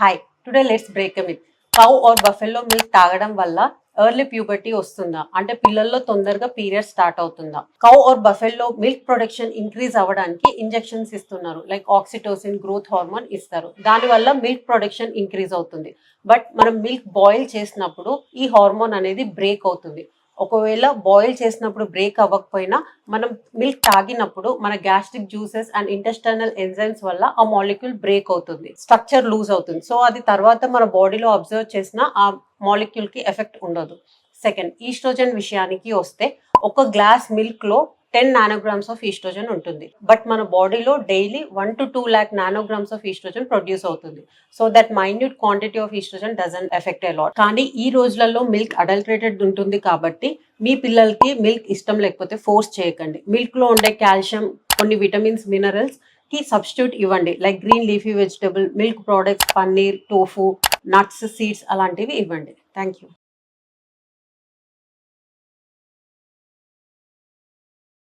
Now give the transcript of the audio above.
Hi, today let's break a myth. Cow or buffalo milk తాగడం వల్ల early puberty వస్తుందా, అంటే పిల్లల్లో తొందరగా పీరియడ్ స్టార్ట్ అవుతుందా? Cow or buffalo milk production increase అవ్వడానికి ఇంజెక్షన్స్ ఇస్తున్నారు, లైక్ ఆక్సిటోసిన్, గ్రోత్ హార్మోన్ ఇస్తారు. దానివల్ల మిల్క్ ప్రొడక్షన్ ఇంక్రీజ్ అవుతుంది. బట్ మనం మిల్క్ బాయిల్ చేసినప్పుడు ఈ హార్మోన్ అనేది బ్రేక్ అవుతుంది. ఒకవేళ బాయిల్ చేసినప్పుడు బ్రేక్ అవ్వకపోయినా మనం మిల్క్ తాగినప్పుడు మన gastric juices and intestinal enzymes వల్ల ఆ మాలిక్యూల్ బ్రేక్ అవుతుంది, స్ట్రక్చర్ లూజ్ అవుతుంది. సో అది తర్వాత మన బాడీలో అబ్జర్వ్ చేసిన ఆ మాలిక్యూల్ కి ఎఫెక్ట్ ఉండదు. సెకండ్, ఈస్ట్రోజన్ విషయానికి వస్తే ఒక గ్లాస్ మిల్క్ లో 10 నానోగ్రామ్స్ ఆఫ్ ఈస్ట్రోజన్ ఉంటుంది. బట్ మన బాడీలో daily 1 to 2 lakh nanograms of estrogen produce అవుతుంది. So that minute quantity of estrogen doesn't effect a lot. కానీ ఈ రోజులలో మిల్క్ అడల్టరేటెడ్ ఉంటుంది కాబట్టి మీ పిల్లలకి మిల్క్ ఇష్టం లేకపోతే ఫోర్స్ చేయకండి. మిల్క్ లో ఉండే కాల్షియం, కొన్ని విటమిన్స్, మినరల్స్ కి సబ్స్టిట్యూట్ ఇవ్వండి, like green leafy vegetable, milk products, paneer, tofu, nuts, seeds అలాంటివి ఇవ్వండి. Thank you.